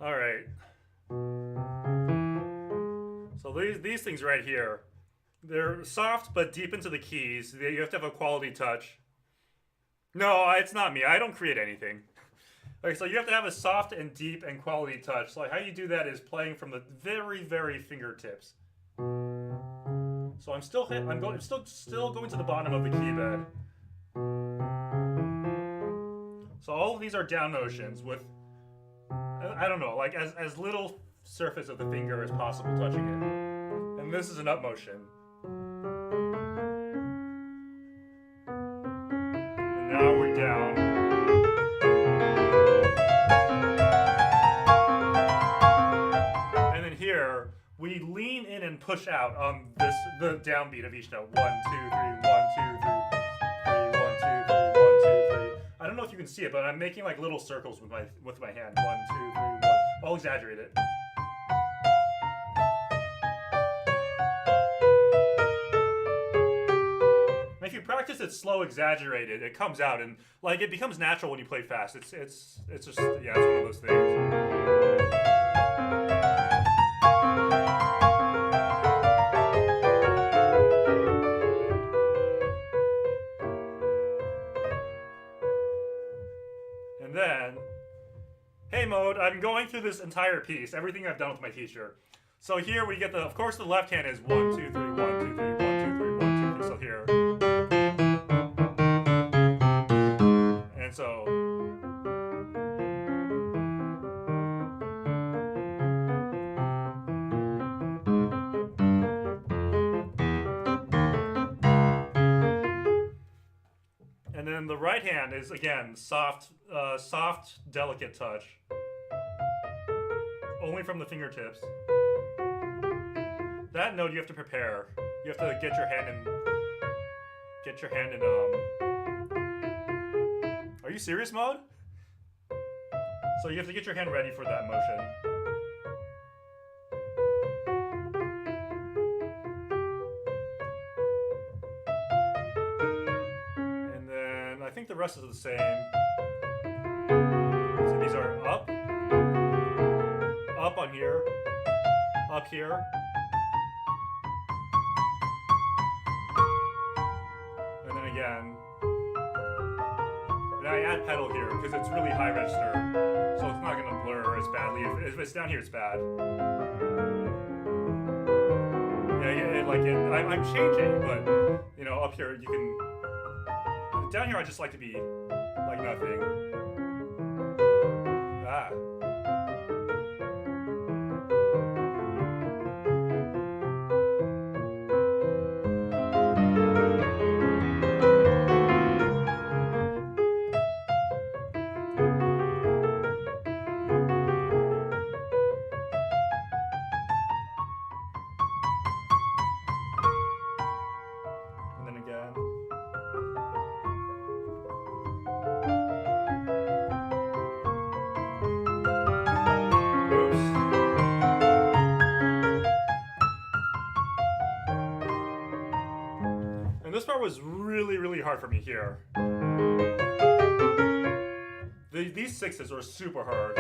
All right. So these things right here, they're soft but deep into the keys. You have to have a quality touch. No, it's not me. I don't create anything. Okay, so you have to have a soft and deep and quality touch. So like how you do that is playing from the very fingertips. So I'm still going to the bottom of the key bed. So all of these are down motions with I don't know, like as little surface of the finger as possible touching it. And this is an up motion. And now we're down. And then here we lean in and push out on the downbeat of each note. One, two, three, one, two, three, three, one, two, three, one, two, three. I don't know if you can see it, but I'm making like little circles with my hand. One, two, three, one. I'll exaggerate it. And if you practice it slow, exaggerated, it comes out and like it becomes natural when you play fast. It's just yeah, it's one of those things. And then, hey mode, I'm going through this entire piece, everything I've done with my teacher. So here we get of course, the left hand is one, two, three, one, two, three, one, two, three, one, two, three. So here, and so, and then the right hand is again soft, delicate touch, only from the fingertips. That note you have to prepare. You have to get your hand in. Are you serious mode? So you have to get your hand ready for that motion. And then I think the rest is the same. So these are up on here, up here. And then again. And I add pedal here because it's really high register, so it's not going to blur as badly. If it's down here, it's bad. I'm changing, but up here you can. Down here, I just like to be like nothing. Ah. And then again. Oops. And this part was really hard for me here. These sixes were super hard.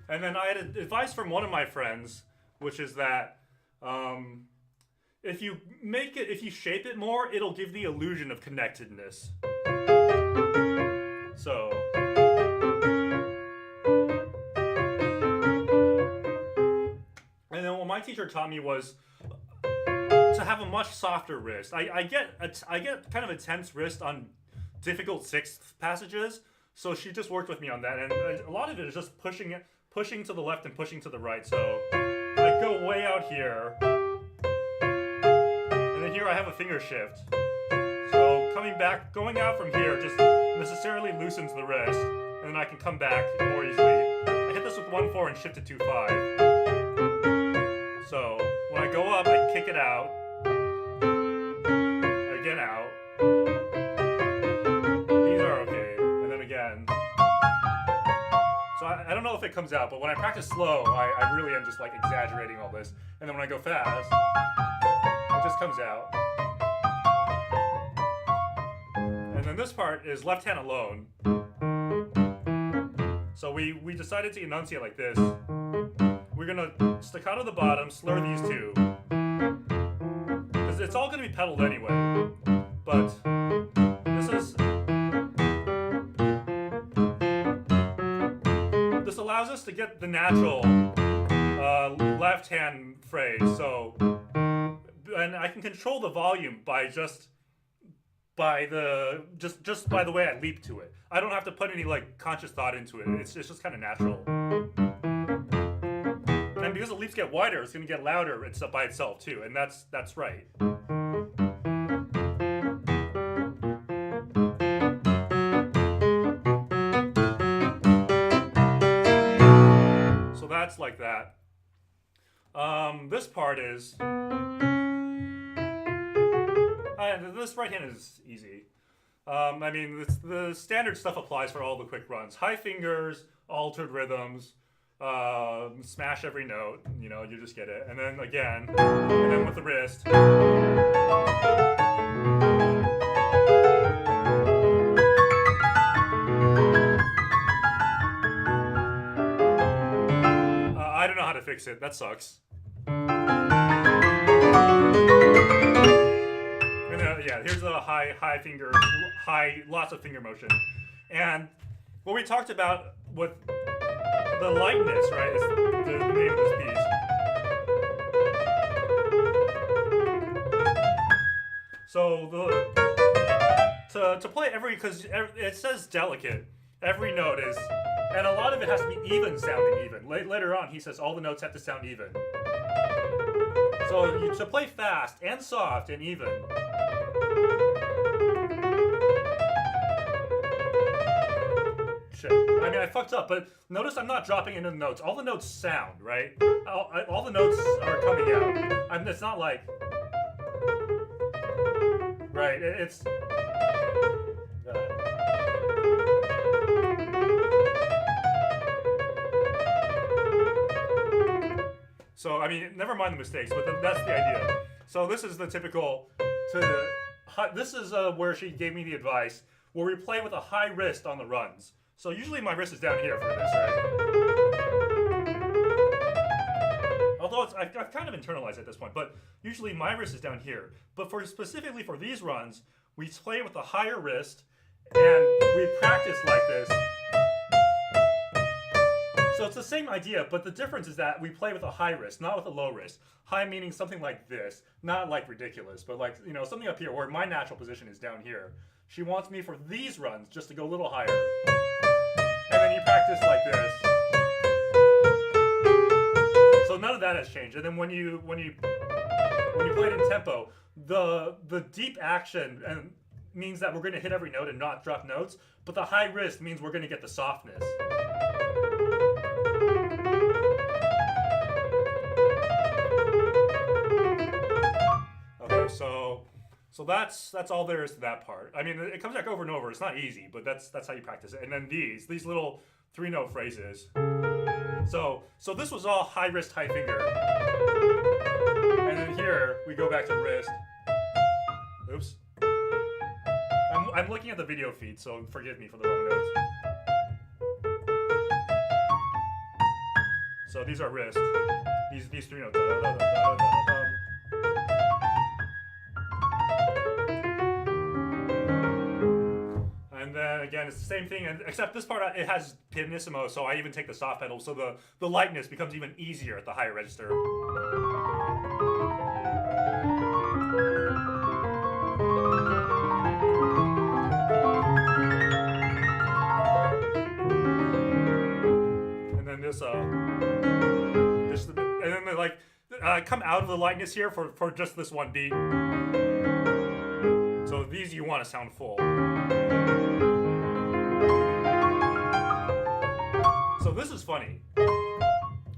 And then I had advice from one of my friends, which is that if you shape it more, it'll give the illusion of connectedness. So. And then what my teacher taught me was to have a much softer wrist. I get kind of a tense wrist on difficult sixth passages, so she just worked with me on that, and a lot of it is just pushing to the left and pushing to the right. So I go way out here, and then here I have a finger shift. So going out from here just necessarily loosens the wrist, and then I can come back more easily. I hit this with 1-4 and shift to 2-5. So when I go up, I kick it out. Again out. These are okay. And then again. So I don't know if it comes out, but when I practice slow, I really am just like exaggerating all this. And then when I go fast, it just comes out. And then this part is left hand alone. So we decided to enunciate like this. We're gonna staccato the bottom, slur these two. Because it's all gonna be pedaled anyway. But this allows us to get the natural left-hand phrase. So, and I can control the volume by just by the way I leap to it. I don't have to put any like conscious thought into it. It's just kind of natural. And because the leaps get wider, it's going to get louder by itself too, and that's right. So that's like that. This part is. This right hand is easy. I mean, the standard stuff applies for all the quick runs. High fingers, altered rhythms, smash every note. You know, you just get it. And then again, and then with the wrist. I don't know how to fix it. That sucks. Yeah, here's a high finger, lots of finger motion. And what we talked about with the lightness, right, is the name of this piece. So to play because it says delicate, every note is, and a lot of it has to be even sounding even. Later on, he says all the notes have to sound even. So to play fast and soft and even. Shit. I mean, I fucked up, but notice I'm not dropping into the notes. All the notes sound, right? All the notes are coming out. It's not like... Right, it's... So, I mean, never mind the mistakes, but that's the idea. So this is the typical... This is where she gave me the advice, where we play with a high wrist on the runs. So usually my wrist is down here for this, right? Although I've kind of internalized at this point, but usually my wrist is down here. But specifically for these runs, we play with a higher wrist, and we practice like this. So it's the same idea, but the difference is that we play with a high wrist, not with a low wrist. High meaning something like this, not like ridiculous, but like, you know, something up here where my natural position is down here. She wants me for these runs just to go a little higher. And then you practice like this. So none of that has changed. And then when you play it in tempo, the deep action means that we're going to hit every note and not drop notes, but the high wrist means we're going to get the softness. Okay, so that's all there is to that part. I mean, it comes back over and over. It's not easy, but that's how you practice it. And then these little 3-note phrases. So this was all high wrist, high finger. And then here we go back to wrist. Oops. I'm looking at the video feed, so forgive me for the wrong notes. So these are wrist. These 3 notes. And then again, it's the same thing, except this part it has pianissimo, so I even take the soft pedal, so the lightness becomes even easier at the higher register. And then this and then they like come out of the lightness here for just this one beat. So these you want to sound full. So this is funny.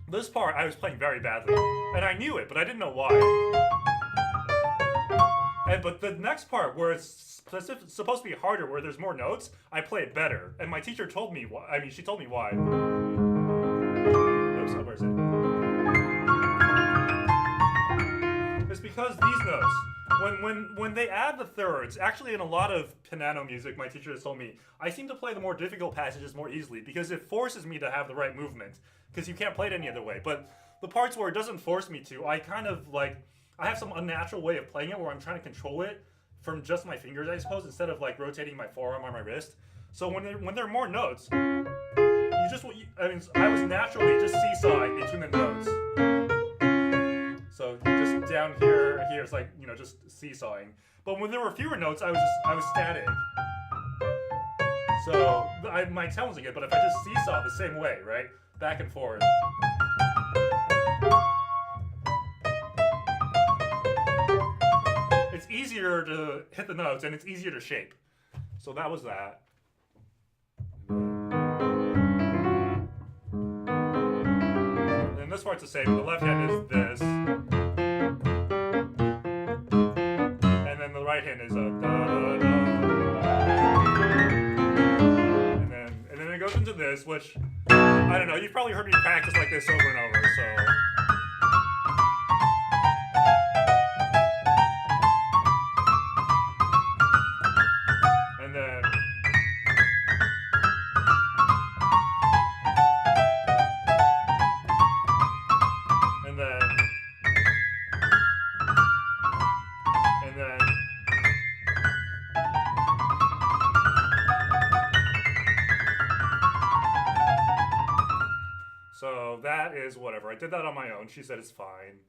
This part I was playing very badly, and I knew it, but I didn't know why. But the next part, where it's supposed to be harder, where there's more notes, I play it better. And my teacher told me why. I mean, she told me why. Oops, where is it? It's because these notes, when they add the thirds, actually in a lot of piano music, my teacher has told me, I seem to play the more difficult passages more easily because it forces me to have the right movement because you can't play it any other way. But the parts where it doesn't force me to, I kind of like, I have some unnatural way of playing it where I'm trying to control it from just my fingers, I suppose, instead of like rotating my forearm or my wrist. So when there are more notes, I was naturally just seesawing between the notes. So just down here, it's like, just seesawing. But when there were fewer notes, I was static. So my tone wasn't good, but if I just seesaw the same way, right, back and forth. It's easier to hit the notes and it's easier to shape. So that was that. This part's the same. The left hand is this, and then the right hand is a da da da, and then it goes into this, which I don't know. You've probably heard me practice like this over and over. So. So that is whatever. I did that on my own. She said it's fine.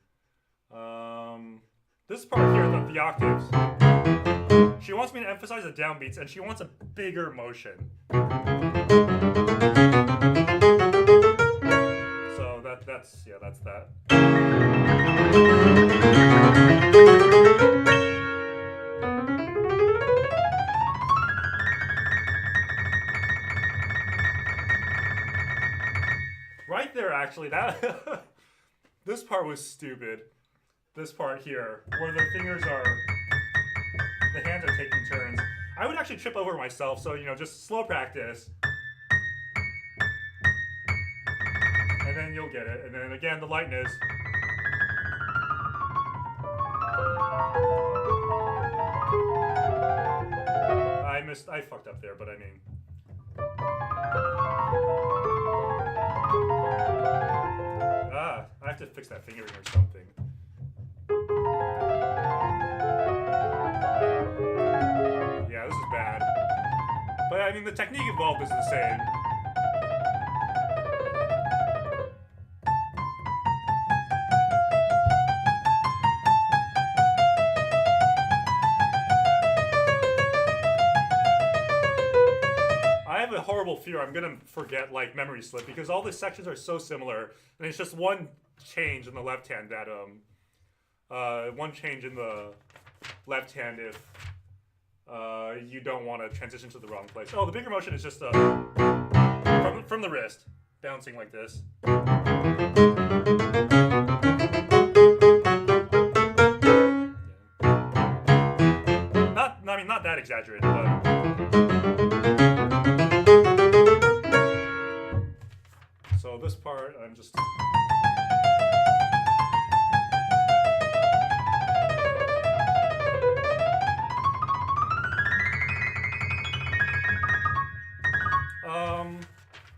This part here, the octaves. She wants me to emphasize the downbeats, and she wants a bigger motion. So that's that. Right there, actually, this part was stupid. This part here, where the fingers the hands are taking turns. I would actually trip over myself, so, just slow practice. And then you'll get it. And then again, the lightness. I fucked up there, but I mean. I have to fix that fingering or something. Yeah, this is bad. But I mean, the technique involved is the same. I have a horrible fear I'm gonna forget like memory slip because all the sections are so similar, and it's just one change in the left hand that one change in the left hand if you don't want to transition to the wrong place. Oh, the bigger motion is just from the wrist, bouncing like this. Not that exaggerated, but. So this part, I'm just.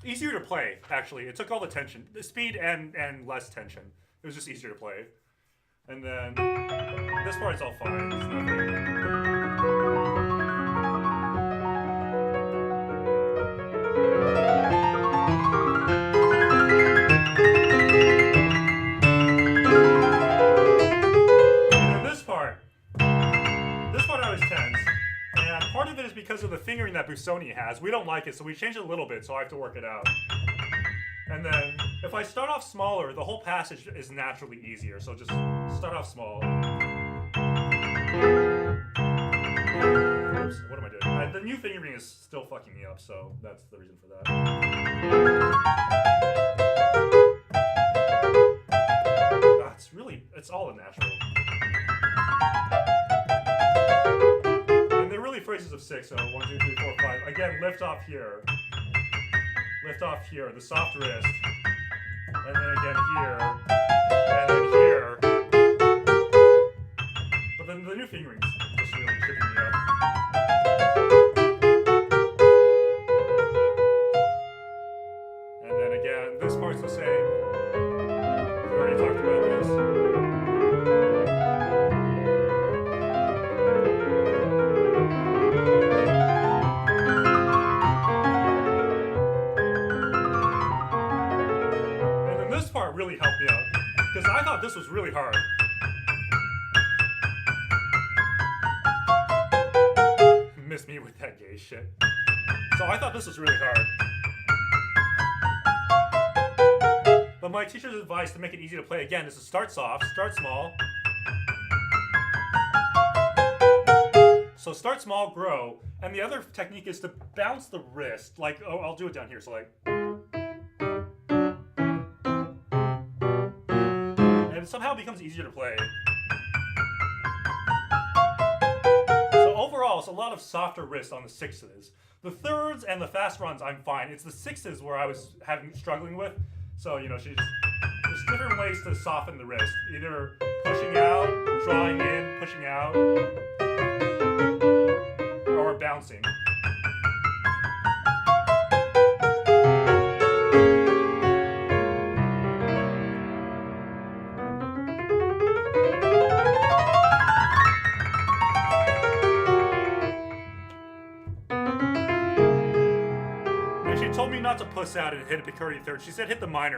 Easier to play, actually. It took all the tension. The speed and less tension. It was just easier to play. And then this part's all fine. It's nothing. Part of it is because of the fingering that Busoni has. We don't like it, so we changed it a little bit, so I have to work it out. And then, if I start off smaller, the whole passage is naturally easier, so just start off small. Oops, what am I doing? The new fingering is still fucking me up, so that's the reason for that. It's all unnatural. Phrases of 6, so 1, 2, 3, 4, 5. Again, lift off here, the soft wrist, and then again here, and then here. But then the new fingerings just really tripping me up. And then again, this part's the same. We already talked about this. And then this part really helped me out, because I thought this was really hard. Miss me with that gay shit. So I thought this was really hard. But my teacher's advice to make it easy to play again is to start soft, start small. So start small, grow. And the other technique is to bounce the wrist. Like, oh, I'll do it down here. So like. And it somehow becomes easier to play. Overall, it's a lot of softer wrists on the sixes. The thirds and the fast runs, I'm fine. It's the sixes where I was struggling with. So, you know, there's different ways to soften the wrist. Either pushing out, drawing in, pushing out, or bouncing. She told me not to puss out and hit a picardy third. She said hit the minor.